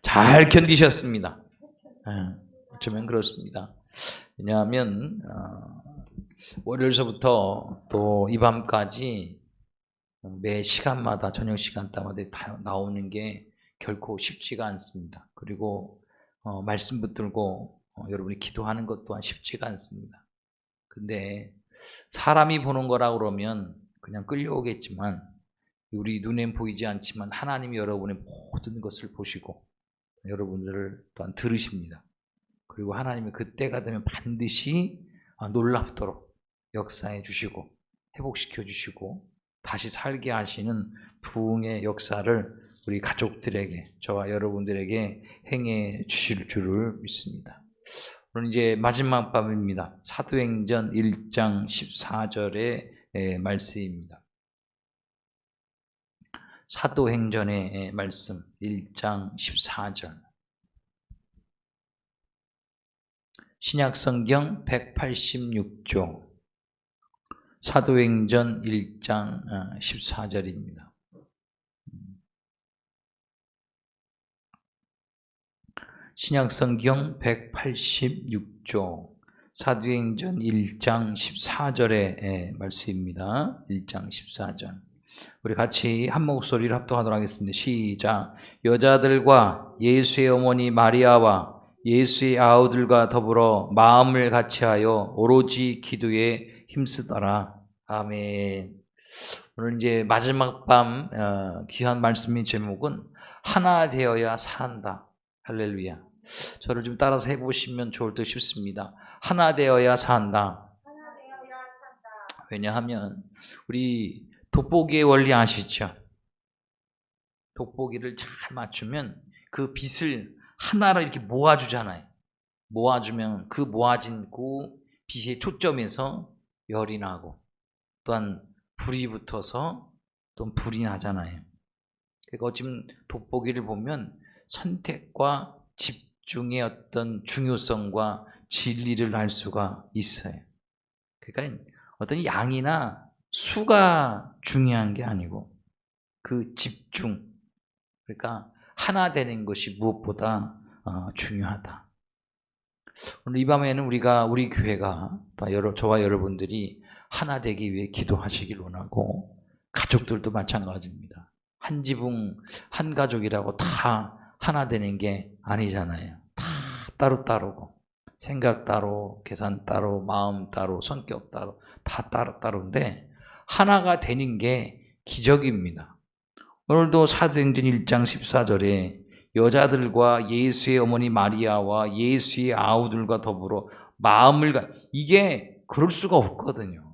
잘 견디셨습니다. 어쩌면 그렇습니다. 왜냐하면 월요일서부터 또 이 밤까지 매 시간마다 저녁 시간대마다 다 나오는 게 결코 쉽지가 않습니다. 그리고 말씀 붙들고 여러분이 기도하는 것 또한 쉽지가 않습니다. 근데 사람이 보는 거라 그러면 그냥 끌려오겠지만 우리 눈엔 보이지 않지만 하나님이 여러분의 모든 것을 보시고 여러분들을 또한 들으십니다. 그리고 하나님이 그때가 되면 반드시 놀랍도록 역사해 주시고 회복시켜 주시고 다시 살게 하시는 부흥의 역사를 우리 가족들에게, 저와 여러분들에게 행해 주실 줄을 믿습니다. 오늘 이제 마지막 밤입니다. 사도행전 1장 14절의 말씀입니다. 사도행전의 말씀 1장 14절. 신약성경 186조 사도행전 1장 14절입니다. 신약성경 186조 사도행전 1장 14절의 말씀입니다. 1장 14절. 우리 같이 한 목소리를 합독하도록 하겠습니다. 시작. 여자들과 예수의 어머니 마리아와 예수의 아우들과 더불어 마음을 같이하여 오로지 기도에 힘쓰더라. 아멘. 오늘 이제 마지막 밤 귀한 말씀의 제목은 하나 되어야 산다. 할렐루야. 저를 좀 따라서 해보시면 좋을 듯 싶습니다. 하나 되어야 산다. 왜냐하면 우리 돋보기의 원리 아시죠? 돋보기를 잘 맞추면 그 빛을 하나로 이렇게 모아주잖아요. 모아주면 그 모아진 그 빛의 초점에서 열이 나고 또한 불이 붙어서 또 불이 나잖아요. 그러니까 어쩌면 돋보기를 보면 선택과 집중의 어떤 중요성과 진리를 알 수가 있어요. 그러니까 어떤 양이나 수가 중요한 게 아니고 그 집중, 그러니까 하나 되는 것이 무엇보다 중요하다. 오늘 이 밤에는 우리 교회가 저와 여러분들이 하나 되기 위해 기도하시길 원하고 가족들도 마찬가지입니다. 한 지붕 한 가족이라고 다 하나 되는 게 아니잖아요. 다 따로따로고 생각 따로, 계산 따로, 마음 따로, 성격 따로 다 따로따로인데 하나가 되는 게 기적입니다. 오늘도 사도행전 1장 14절에 여자들과 예수의 어머니 마리아와 예수의 아우들과 더불어 이게 그럴 수가 없거든요.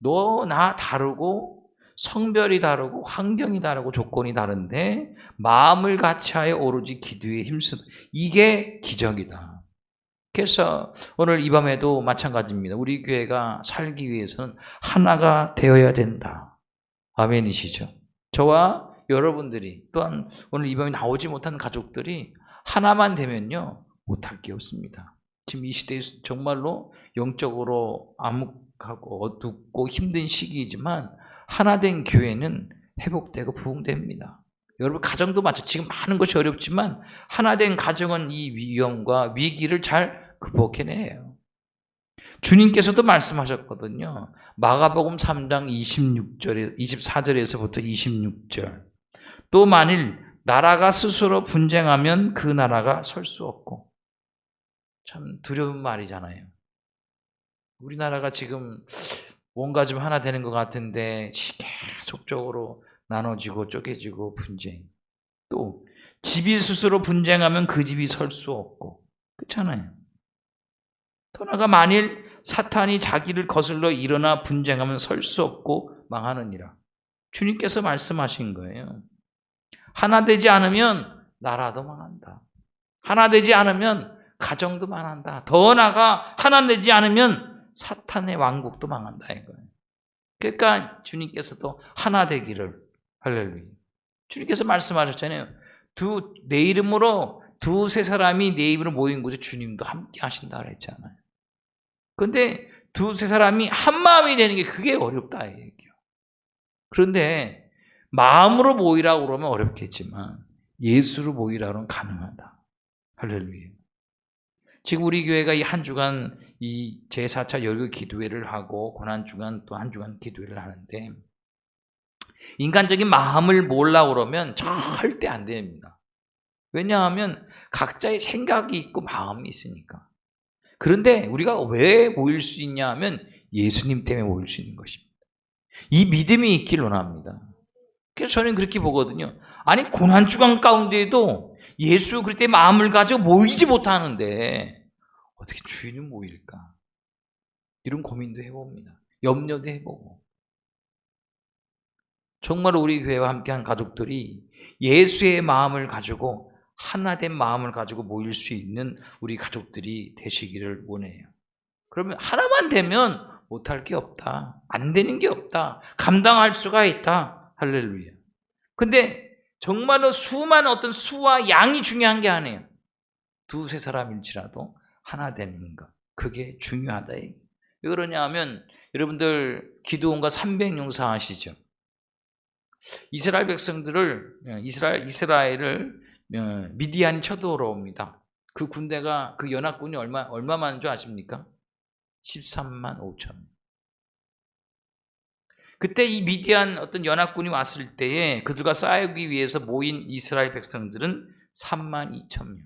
너 나 다르고 성별이 다르고 환경이 다르고 조건이 다른데 마음을 같이하여 오로지 기도에 힘쓰다. 이게 기적이다. 그래서 오늘 이 밤에도 마찬가지입니다. 우리 교회가 살기 위해서는 하나가 되어야 된다. 아멘이시죠? 저와 여러분들이 또한 오늘 이 밤에 나오지 못한 가족들이 하나만 되면요 못할 게 없습니다. 지금 이 시대에 정말로 영적으로 암흑하고 어둡고 힘든 시기이지만 하나 된 교회는 회복되고 부흥됩니다. 여러분 가정도 마찬가지. 지금 많은 것이 어렵지만 하나 된 가정은 이 위험과 위기를 잘 극복해내요. 주님께서도 말씀하셨거든요. 마가복음 3장 24절에서부터 26절. 또 만일 나라가 스스로 분쟁하면 그 나라가 설 수 없고. 참 두려운 말이잖아요. 우리나라가 지금 뭔가 좀 하나 되는 것 같은데 계속적으로 나눠지고 쪼개지고 분쟁. 또 집이 스스로 분쟁하면 그 집이 설 수 없고. 그렇잖아요. 또 나아가 만일 사탄이 자기를 거슬러 일어나 분쟁하면 설 수 없고 망하느니라. 주님께서 말씀하신 거예요. 하나 되지 않으면 나라도 망한다. 하나 되지 않으면 가정도 망한다. 더 나아가 하나 되지 않으면 사탄의 왕국도 망한다 이거예요. 그러니까 주님께서도 하나 되기를 할렐루야. 주님께서 말씀하셨잖아요. 내 이름으로 두세 사람이 내 입으로 모인 곳에 주님도 함께 하신다 그랬잖아요. 그런데 두세 사람이 한 마음이 되는 게 그게 어렵다 얘기예요. 그런데 마음으로 모이라고 그러면 어렵겠지만 예수로 모이라고 하면 가능하다. 할렐루야. 지금 우리 교회가 이 한 주간 이 제4차 열교 기도회를 하고 고난 주간 또 한 주간 기도회를 하는데 인간적인 마음을 모으려고 그러면 절대 안 됩니다. 왜냐하면 각자의 생각이 있고 마음이 있으니까. 그런데 우리가 왜 모일 수 있냐 하면 예수님 때문에 모일 수 있는 것입니다. 이 믿음이 있길 원합니다. 그래서 저는 그렇게 보거든요. 아니 고난 주간 가운데에도 예수 그리스도의 마음을 가지고 모이지 못하는데 어떻게 주인은 모일까? 이런 고민도 해봅니다. 염려도 해보고. 정말 우리 교회와 함께한 가족들이 예수의 마음을 가지고 하나된 마음을 가지고 모일 수 있는 우리 가족들이 되시기를 원해요. 그러면 하나만 되면 못할 게 없다. 안 되는 게 없다. 감당할 수가 있다. 할렐루야. 근데 정말로 수많은 어떤 수와 양이 중요한 게 아니에요. 두세 사람일지라도 하나 되는 것. 그게 중요하다. 왜 그러냐 하면 여러분들 기드온과 300용사 아시죠? 이스라엘 백성들을 이스라엘을 미디안이 쳐들어옵니다. 그 군대가 그 연합군이 얼마만인 줄 아십니까? 13만 5천. 그때 이 미디안 어떤 연합군이 왔을 때에 그들과 싸우기 위해서 모인 이스라엘 백성들은 3만 2천 명.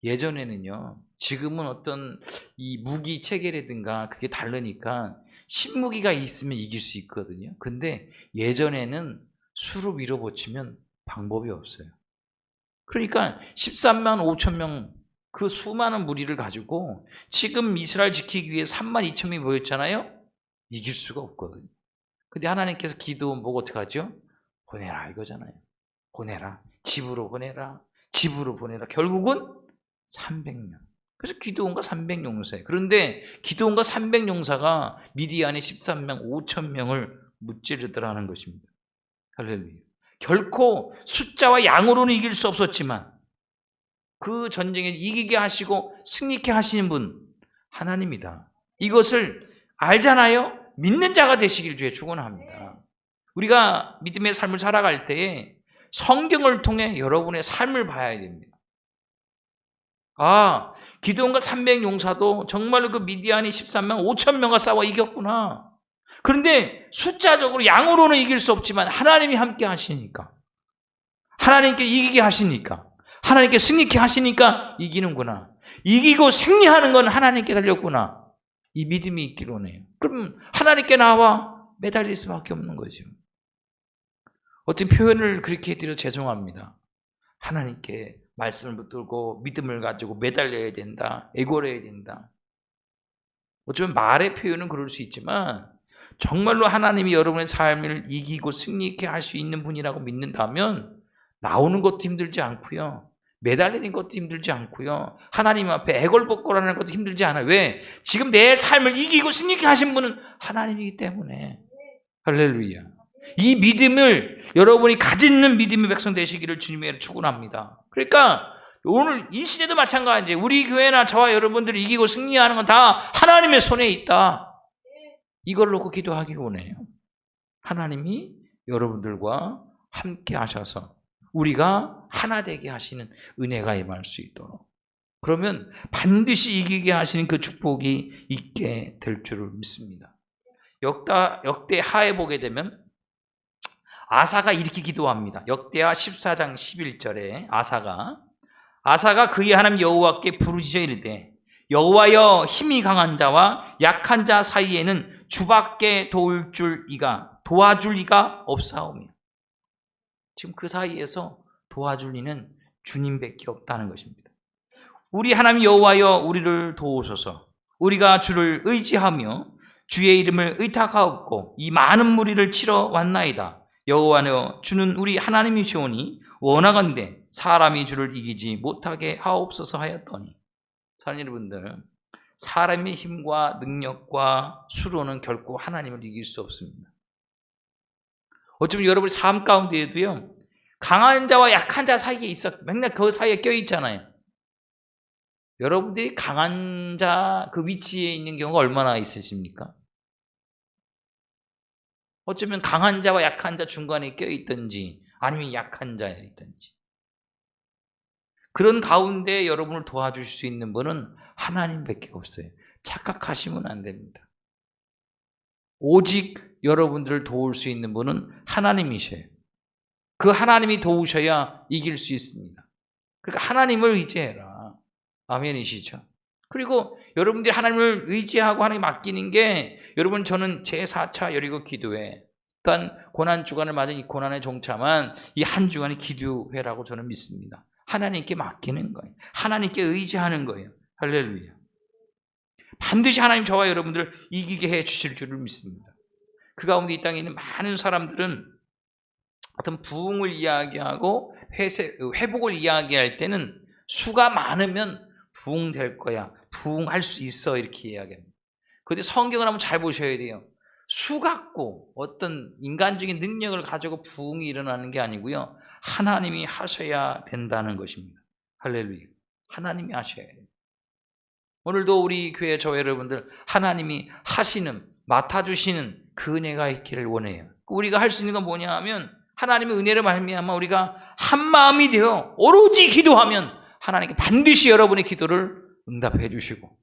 예전에는요, 지금은 어떤 이 무기 체계라든가 그게 다르니까 신무기가 있으면 이길 수 있거든요. 근데 예전에는 수로 밀어붙이면 방법이 없어요. 그러니까 13만 5천 명 그 수많은 무리를 가지고 지금 이스라엘 지키기 위해 3만 2천 명이 모였잖아요. 이길 수가 없거든요. 근데 하나님께서 기도원 보고 어떻게 하죠? 보내라 이거잖아요. 보내라. 집으로 보내라. 집으로 보내라. 결국은 300명. 그래서 기드온과 300용사예요. 그런데 기드온과 300용사가 미디안의 13명 5천 명을 무찌르더라는 것입니다. 할렐루야. 결코 숫자와 양으로는 이길 수 없었지만 그 전쟁에 이기게 하시고 승리케 하시는 분 하나님이다. 이것을 알잖아요. 믿는 자가 되시길 주에 축원합니다. 우리가 믿음의 삶을 살아갈 때에 성경을 통해 여러분의 삶을 봐야 됩니다. 아, 기드온과 300용사도 정말로 그 미디안이 13만 5천 명과 싸워 이겼구나. 그런데 숫자적으로 양으로는 이길 수 없지만 하나님이 함께 하시니까, 하나님께 이기게 하시니까, 하나님께 승리케 하시니까 이기는구나. 이기고 승리하는 건 하나님께 달렸구나. 이 믿음이 있기로 원해요. 그럼 하나님께 나와 매달릴 수밖에 없는 거죠. 어떤 표현을 그렇게 해드려 죄송합니다. 하나님께 말씀을 붙들고 믿음을 가지고 매달려야 된다. 애걸해야 된다. 어쩌면 말의 표현은 그럴 수 있지만 정말로 하나님이 여러분의 삶을 이기고 승리케 할 수 있는 분이라고 믿는다면 나오는 것도 힘들지 않고요. 매달리는 것도 힘들지 않고요. 하나님 앞에 애걸복걸하는 것도 힘들지 않아요. 왜? 지금 내 삶을 이기고 승리케 하신 분은 하나님이기 때문에. 할렐루야. 이 믿음을 여러분이 가지는 믿음의 백성 되시기를 주님의 축원합니다. 그러니까 오늘 이 시대도 마찬가지예요. 우리 교회나 저와 여러분들이 이기고 승리하는 건 다 하나님의 손에 있다. 이걸 놓고 기도하기를 원해요. 하나님이 여러분들과 함께 하셔서 우리가 하나 되게 하시는 은혜가 임할 수 있도록, 그러면 반드시 이기게 하시는 그 축복이 있게 될 줄을 믿습니다. 역대 하에 보게 되면 아사가 이렇게 기도합니다. 역대하 14장 11절에 아사가 그의 하나님 여호와께 부르짖어 이르되 여호와여, 힘이 강한 자와 약한 자 사이에는 주밖에 도와줄 이가 없사오며. 지금 그 사이에서 도와줄 이는 주님밖에 없다는 것입니다. 우리 하나님 여호와여, 우리를 도우소서. 우리가 주를 의지하며 주의 이름을 의탁하옵고 이 많은 무리를 치러 왔나이다. 여호와여, 주는 우리 하나님이시오니 원하건대 사람이 주를 이기지 못하게 하옵소서 하였더니. 사랑하는 여러분들, 사람의 힘과 능력과 수로는 결코 하나님을 이길 수 없습니다. 어쩌면 여러분의 삶 가운데에도요, 강한 자와 약한 자 사이에 맨날 그 사이에 껴있잖아요. 여러분들이 강한 자 그 위치에 있는 경우가 얼마나 있으십니까? 어쩌면 강한 자와 약한 자 중간에 껴있든지 아니면 약한 자에 있든지 그런 가운데 여러분을 도와주실 수 있는 분은 하나님밖에 없어요. 착각하시면 안 됩니다. 오직 여러분들을 도울 수 있는 분은 하나님이셔요. 그 하나님이 도우셔야 이길 수 있습니다. 그러니까 하나님을 의지해라. 아멘이시죠? 그리고 여러분들이 하나님을 의지하고 하나님 맡기는 게 여러분 저는 제4차 여리고 기도회 또한 고난주간을 맞은 이 고난의 종참한 이 한 주간의 기도회라고 저는 믿습니다. 하나님께 맡기는 거예요. 하나님께 의지하는 거예요. 할렐루야. 반드시 하나님 저와 여러분들을 이기게 해 주실 줄을 믿습니다. 그 가운데 이 땅에 있는 많은 사람들은 어떤 부흥을 이야기하고 회복을 이야기할 때는 수가 많으면 부흥될 거야. 부흥할 수 있어. 이렇게 이야기합니다. 그런데 성경을 한번 잘 보셔야 돼요. 수 갖고 어떤 인간적인 능력을 가지고 부흥이 일어나는 게 아니고요. 하나님이 하셔야 된다는 것입니다. 할렐루야. 하나님이 하셔야 돼요. 오늘도 우리 교회 저 여러분들 하나님이 하시는 맡아주시는 그 은혜가 있기를 원해요. 우리가 할 수 있는 건 뭐냐 하면 하나님의 은혜를 말미암아 우리가 한 마음이 되어 오로지 기도하면 하나님께 반드시 여러분의 기도를 응답해 주시고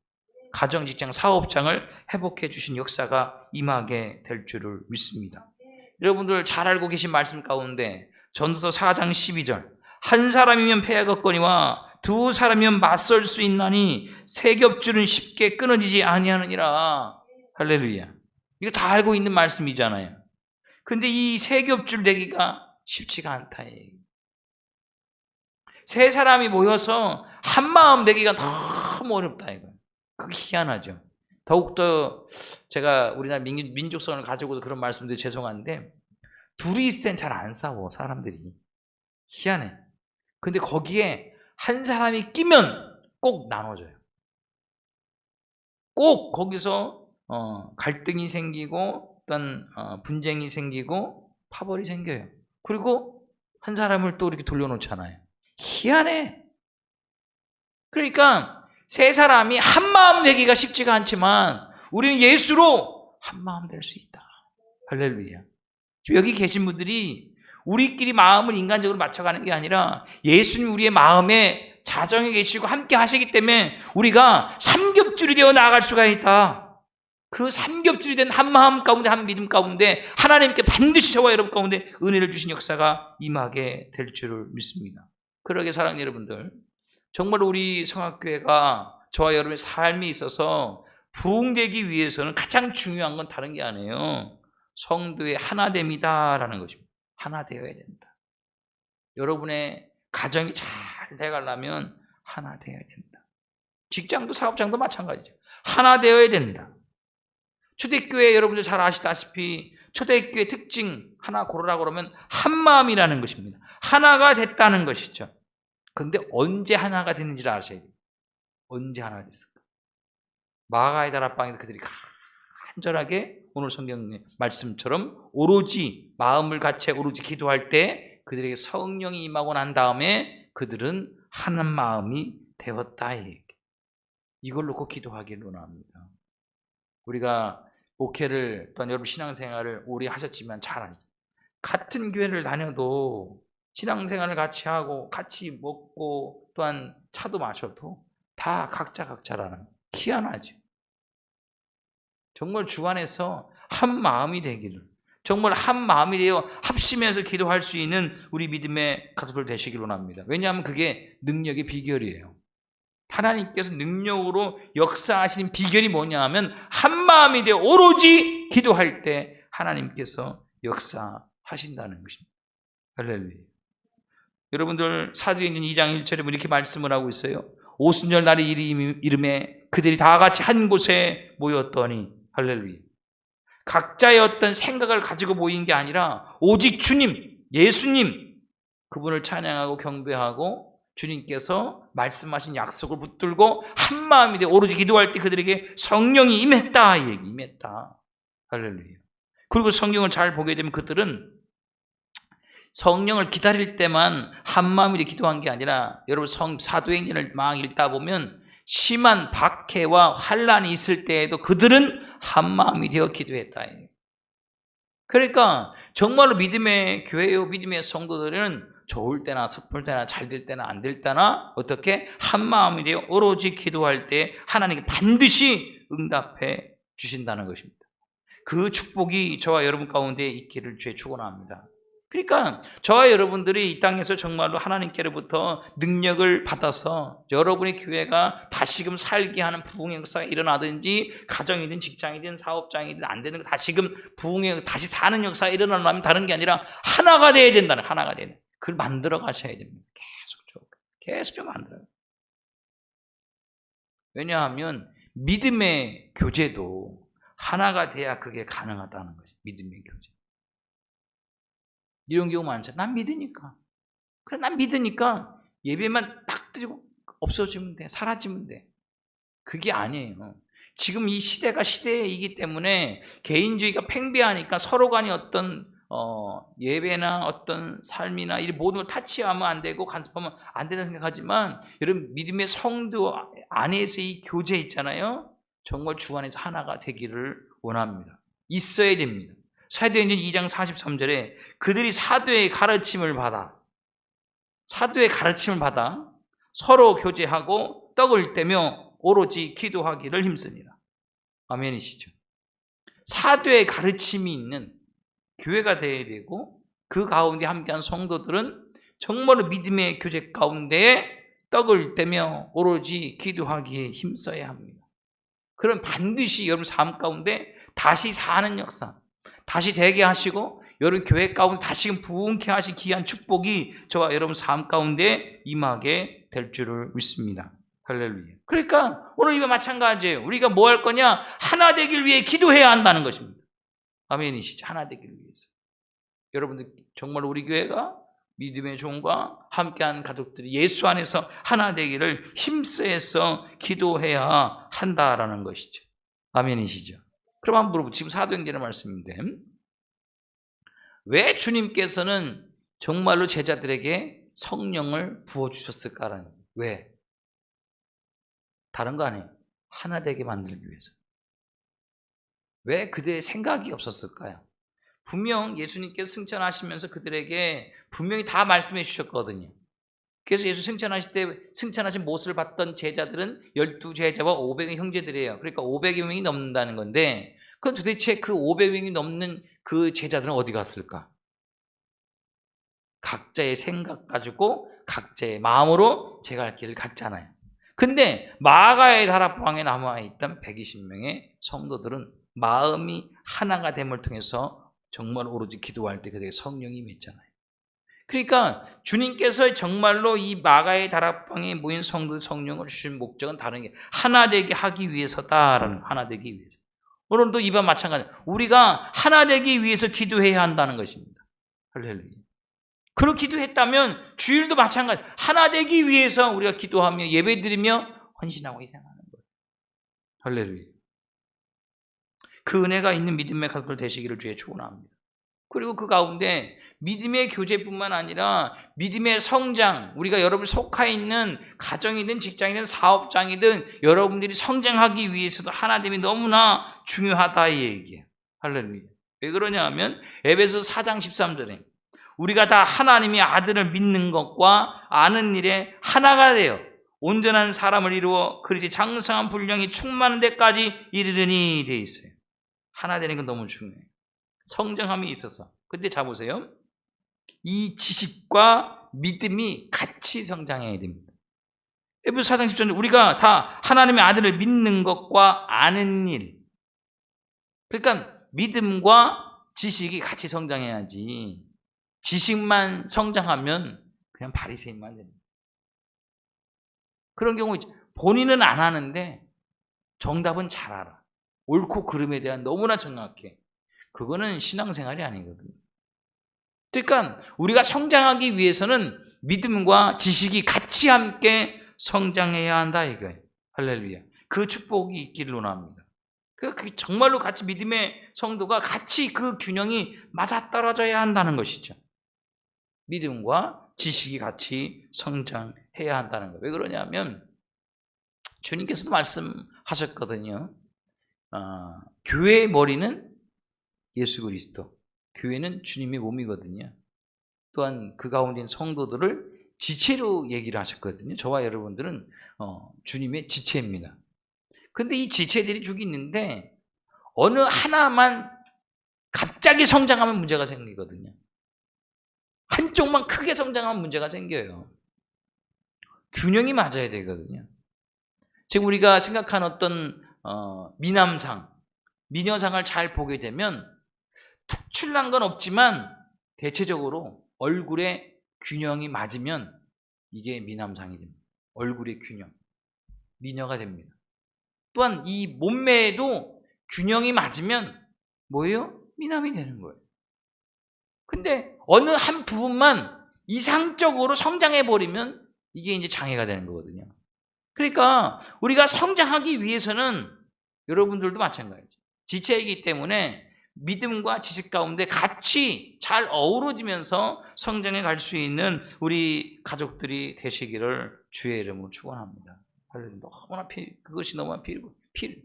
가정, 직장, 사업장을 회복해 주신 역사가 임하게 될 줄을 믿습니다. 여러분들 잘 알고 계신 말씀 가운데 전도서 4장 12절 한 사람이면 패하겠거니와 두 사람이면 맞설 수 있나니 세 겹줄은 쉽게 끊어지지 아니하느니라. 할렐루야. 이거 다 알고 있는 말씀이잖아요. 근데 이 세 겹줄 되기가 쉽지가 않다. 세 사람이 모여서 한 마음 되기가 너무 어렵다. 이거. 그게 희한하죠. 더욱더 제가 우리나라 민족성을 가지고도 그런 말씀드려 죄송한데 둘이 있을 땐 잘 안 싸워 사람들이. 희한해. 근데 거기에 한 사람이 끼면 꼭 나눠져요. 꼭 거기서 갈등이 생기고 어떤 분쟁이 생기고 파벌이 생겨요. 그리고 한 사람을 또 이렇게 돌려놓잖아요. 희한해. 그러니까 세 사람이 한 마음 되기가 쉽지가 않지만 우리는 예수로 한 마음 될 수 있다. 할렐루야. 여기 계신 분들이 우리끼리 마음을 인간적으로 맞춰가는 게 아니라 예수님 우리의 마음에 자정에 계시고 함께 하시기 때문에 우리가 삼겹줄이 되어 나아갈 수가 있다. 그 삼겹줄이 된 한 마음 가운데 한 믿음 가운데 하나님께 반드시 저와 여러분 가운데 은혜를 주신 역사가 임하게 될 줄을 믿습니다. 그러게 사랑하는 여러분들, 정말 우리 성악교회가 저와 여러분의 삶에 있어서 부흥되기 위해서는 가장 중요한 건 다른 게 아니에요. 성도의 하나됨이다라는 것입니다. 하나 되어야 된다. 여러분의 가정이 잘 돼가려면 하나 되어야 된다. 직장도 사업장도 마찬가지죠. 하나 되어야 된다. 초대교회 여러분들 잘 아시다시피 초대교회 특징 하나 고르라고 그러면 한마음이라는 것입니다. 하나가 됐다는 것이죠. 그런데 언제 하나가 됐는지를 아셔야 돼요. 언제 하나가 됐을까? 마가의 다락방에서 그들이 간절하게 오늘 성경의 말씀처럼 오로지 마음을 같이 오로지 기도할 때 그들에게 성령이 임하고 난 다음에 그들은 한 마음이 되었다. 이걸 놓고 기도하기를 원합니다. 우리가 목회를 또한 여러분 신앙생활을 오래 하셨지만 잘 아시죠. 같은 교회를 다녀도 신앙생활을 같이 하고 같이 먹고 또한 차도 마셔도 다 각자라는 희한하죠. 정말 주 안에서 한 마음이 되기를, 정말 한 마음이 되어 합심해서 기도할 수 있는 우리 믿음의 가족들 되시길 원합니다. 왜냐하면 그게 능력의 비결이에요. 하나님께서 능력으로 역사하시는 비결이 뭐냐 하면 한 마음이 되어 오로지 기도할 때 하나님께서 역사하신다는 것입니다. 할렐루야. 여러분들 사도행전 2장 1절에 이렇게 말씀을 하고 있어요. 오순절 날의 이름에 그들이 다 같이 한 곳에 모였더니 할렐루야. 각자의 어떤 생각을 가지고 모인 게 아니라 오직 주님, 예수님 그분을 찬양하고 경배하고 주님께서 말씀하신 약속을 붙들고 한 마음이 되어 오로지 기도할 때 그들에게 성령이 임했다. 이 얘기 임했다. 할렐루야. 그리고 성경을 잘 보게 되면 그들은 성령을 기다릴 때만 한 마음이 기도한 게 아니라 여러분 사도행전을 막 읽다 보면 심한 박해와 환란이 있을 때에도 그들은 한 마음이 되어 기도했다. 그러니까 정말로 믿음의 교회요, 믿음의 성도들은 좋을 때나 슬플 때나 잘 될 때나 안 될 때나 어떻게 한마음이 되어 오로지 기도할 때 하나님께 반드시 응답해 주신다는 것입니다. 그 축복이 저와 여러분 가운데 있기를 주의 축원합니다. 그러니까 저와 여러분들이 이 땅에서 정말로 하나님께로부터 능력을 받아서 여러분의 교회가 다시금 살게 하는 부흥의 역사가 일어나든지 가정이든 직장이든 사업장이든 안 되는 거 다시금 부흥의 다시 사는 역사가 일어나려면 다른 게 아니라 하나가 돼야 된다는, 하나가 되는 그걸 만들어 가셔야 됩니다. 계속 좀 만들어요. 왜냐하면 믿음의 교제도 하나가 돼야 그게 가능하다는 거죠. 믿음의 교제. 이런 경우 많죠. 난 믿으니까. 그래, 난 믿으니까 예배만 딱 드리고 없어지면 돼. 사라지면 돼. 그게 아니에요. 지금 이 시대가 시대이기 때문에 개인주의가 팽배하니까 서로 간에 어떤 예배나 어떤 삶이나 이 모든 걸 타치하면 안 되고 간섭하면 안 된다고 생각하지만 여러분 믿음의 성도 안에서 이 교제 있잖아요. 정말 주 안에서 하나가 되기를 원합니다. 있어야 됩니다. 사도행전 2장 43절에 그들이 사도의 가르침을 받아 서로 교제하고 떡을 떼며 오로지 기도하기를 힘씁니다. 아멘이시죠? 사도의 가르침이 있는 교회가 되어야 되고 그 가운데 함께한 성도들은 정말로 믿음의 교제 가운데 떡을 떼며 오로지 기도하기에 힘써야 합니다. 그럼 반드시 여러분 삶 가운데 다시 사는 역사, 다시 되게 하시고 여러분 교회 가운데 다시금 부흥케 하시 귀한 축복이 저와 여러분 삶 가운데 임하게 될 줄을 믿습니다. 할렐루야. 그러니까 오늘 이와 마찬가지예요. 우리가 뭐 할 거냐? 하나 되길 위해 기도해야 한다는 것입니다. 아멘이시죠? 하나 되길 위해서. 여러분들 정말 우리 교회가 믿음의 종과 함께한 가족들이 예수 안에서 하나 되기를 힘써서 기도해야 한다라는 것이죠. 아멘이시죠? 그럼 한번 물어보고 지금 사도행전의 말씀인데 왜 주님께서는 정말로 제자들에게 성령을 부어주셨을까라는 거예요. 왜? 다른 거 아니에요. 하나 되게 만들기 위해서. 왜 그들의 생각이 없었을까요? 분명 예수님께서 승천하시면서 그들에게 분명히 다 말씀해 주셨거든요. 그래서 예수 승천하실 때 승천하신 모습을 봤던 제자들은 12제자와 500의 형제들이에요. 그러니까 500여 명이 넘는다는 건데 그럼 도대체 그 500명이 넘는 그 제자들은 어디 갔을까? 각자의 생각 가지고 각자의 마음으로 제가 할 길을 갔잖아요. 근데 마가의 다락방에 남아있던 120명의 성도들은 마음이 하나가 됨을 통해서 정말 오로지 기도할 때 그들에게 성령이 임했잖아요. 그러니까 주님께서 정말로 이 마가의 다락방에 모인 성도들 성령을 주신 목적은 다른 게 하나 되게 하기 위해서다라는, 하나 되기 위해서. 오늘도 이와 마찬가지 우리가 하나 되기 위해서 기도해야 한다는 것입니다. 할렐루야. 그렇게 기도했다면 주일도 마찬가지 하나 되기 위해서 우리가 기도하며 예배드리며 헌신하고 희생하는 거예요. 할렐루야. 그 은혜가 있는 믿음의 가족들 되시기를 주의 축원합니다. 그리고 그 가운데 믿음의 교제뿐만 아니라 믿음의 성장, 우리가 여러분 속해 있는 가정이든 직장이든 사업장이든 여러분들이 성장하기 위해서도 하나됨이 너무나 중요하다 이 얘기예요. 할렐루야. 왜 그러냐 하면 에베소 4장 13절에 우리가 다 하나님의 아들을 믿는 것과 아는 일에 하나가 되어 온전한 사람을 이루어 그리스도의 장성한 분량이 충만한 데까지 이르르니 되어 있어요. 하나 되는 건 너무 중요해요. 성장함이 있어서. 근데 자 보세요. 이 지식과 믿음이 같이 성장해야 됩니다. 에베소 4장 10절 우리가 다 하나님의 아들을 믿는 것과 아는 일. 그러니까 믿음과 지식이 같이 성장해야지. 지식만 성장하면 그냥 바리새인만 됩니다. 그런 경우 있죠. 본인은 안 하는데 정답은 잘 알아. 옳고 그름에 대한 너무나 정확해. 그거는 신앙생활이 아니거든요. 그러니까 우리가 성장하기 위해서는 믿음과 지식이 같이 함께 성장해야 한다 이거예요. 할렐루야. 그 축복이 있기를 원합니다. 그 정말로 같이 믿음의 성도가 같이 그 균형이 맞아떨어져야 한다는 것이죠. 믿음과 지식이 같이 성장해야 한다는 거예요. 왜 그러냐면 주님께서도 말씀하셨거든요. 교회의 머리는 예수 그리스도, 교회는 주님의 몸이거든요. 또한 그 가운데 있는 성도들을 지체로 얘기를 하셨거든요. 저와 여러분들은 주님의 지체입니다. 그런데 이 지체들이 쭉 있는데 어느 하나만 갑자기 성장하면 문제가 생기거든요. 한쪽만 크게 성장하면 문제가 생겨요. 균형이 맞아야 되거든요. 지금 우리가 생각한 어떤 미남상, 미녀상을 잘 보게 되면 특출난 건 없지만 대체적으로 얼굴에 균형이 맞으면 이게 미남상이 됩니다. 얼굴의 균형, 미녀가 됩니다. 또한 이 몸매에도 균형이 맞으면 뭐예요? 미남이 되는 거예요. 근데 어느 한 부분만 이상적으로 성장해버리면 이게 이제 장애가 되는 거거든요. 그러니까 우리가 성장하기 위해서는 여러분들도 마찬가지죠. 지체이기 때문에 믿음과 지식 가운데 같이 잘 어우러지면서 성장해 갈 수 있는 우리 가족들이 되시기를 주의 이름으로 축원합니다. 너무나 그것이 너무나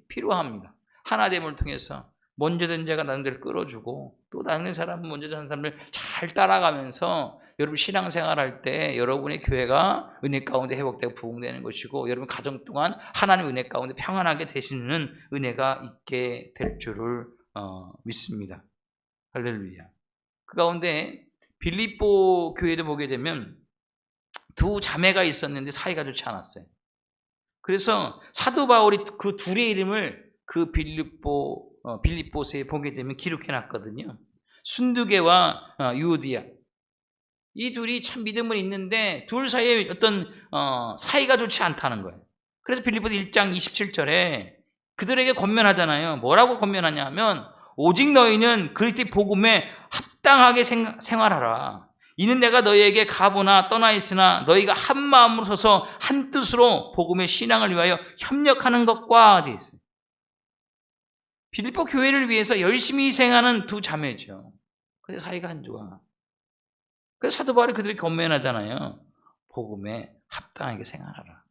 필요합니다. 하나됨을 통해서 먼저 된 자가 다른 데를 끌어주고 또 다른 사람은 먼저 된 사람을 잘 따라가면서 여러분 신앙생활할 때 여러분의 교회가 은혜 가운데 회복되고 부흥되는 것이고 여러분 가정 동안 하나님의 은혜 가운데 평안하게 되시는 은혜가 있게 될 줄을 믿습니다. 할렐루야. 그 가운데 빌립보 교회도 보게 되면 두 자매가 있었는데 사이가 좋지 않았어요. 그래서 사도 바울이 그 둘의 이름을 그 빌립보서에 보게 되면 기록해놨거든요. 순두개와 유오디아. 이 둘이 참 믿음은 있는데 둘 사이에 어떤 사이가 좋지 않다는 거예요. 그래서 빌립보서 1장 27절에 그들에게 권면하잖아요. 뭐라고 권면하냐 하면 오직 너희는 그리스도의 복음에 합당하게 생활하라. 이는 내가 너희에게 가보나 떠나 있으나 너희가 한 마음으로 서서 한 뜻으로 복음의 신앙을 위하여 협력하는 것과 되어 있어요. 빌립보 교회를 위해서 열심히 희생하는 두 자매죠. 근데 사이가 안 좋아. 그래서 사도 바울이 그들이 권면하잖아요. 복음에 합당하게 생활하라.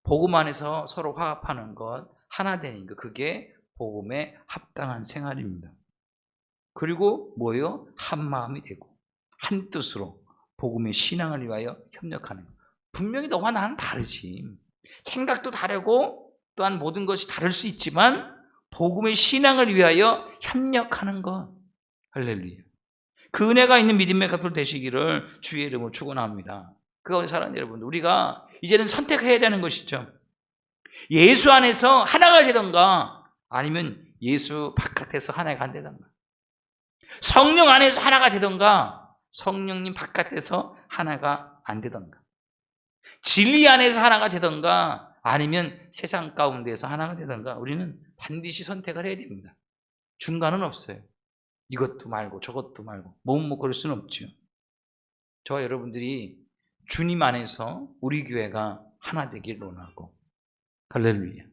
복음 안에서 서로 화합하는 것, 하나 되는 것, 그게 복음에 합당한 생활입니다. 그리고 뭐예요? 한 마음이 되고 한 뜻으로 복음의 신앙을 위하여 협력하는 것. 분명히 너와 나는 다르지. 생각도 다르고 또한 모든 것이 다를 수 있지만 복음의 신앙을 위하여 협력하는 것. 할렐루야. 그 은혜가 있는 믿음의 가족들 되시기를 주의 이름으로 축원합니다. 그 가운데 사랑하는 여러분, 우리가 이제는 선택해야 되는 것이죠. 예수 안에서 하나가 되던가 아니면 예수 바깥에서 하나가 안 되던가. 성령 안에서 하나가 되던가 성령님 바깥에서 하나가 안 되던가. 진리 안에서 하나가 되던가 아니면 세상 가운데에서 하나가 되던가 우리는 반드시 선택을 해야 됩니다. 중간은 없어요. 이것도 말고 저것도 말고 뭐 그럴 수는 없죠. 저와 여러분들이 주님 안에서 우리 교회가 하나 되기를 원하고 할렐루야.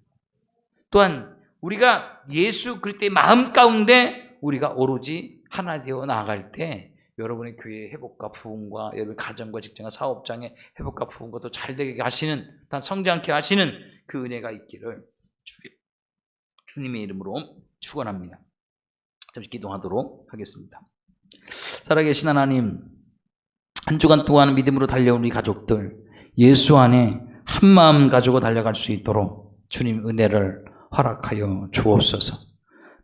또한 우리가 예수 그리스도의 마음 가운데 우리가 오로지 하나 되어 나아갈 때 여러분의 교회의 회복과 부흥과 여러분 가정과 직장과 사업장의 회복과 부흥과 더 잘되게 하시는 단 성장케 하시는 그 은혜가 있기를 주님의 이름으로 축원합니다. 잠시 기도하도록 하겠습니다. 살아계신 하나님, 한 주간 동안 믿음으로 달려온 우리 가족들 예수 안에 한 마음 가지고 달려갈 수 있도록 주님 은혜를 허락하여 주옵소서.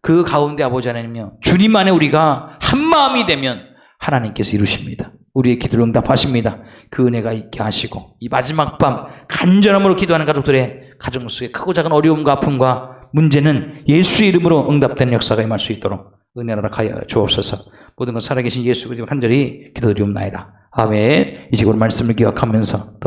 그 가운데 아버지 하나님이여 주님 안에 우리가 한 마음이 되면 하나님께서 이루십니다. 우리의 기도를 응답하십니다. 그 은혜가 있게 하시고 이 마지막 밤 간절함으로 기도하는 가족들의 가정 속에 크고 작은 어려움과 아픔과 문제는 예수의 이름으로 응답되는 역사가 임할 수 있도록 은혜를 허락하여 주옵소서. 모든 것 살아계신 예수 그리스도 간절히 기도드리옵나이다. 아멘. 이제 오늘 말씀을 기억하면서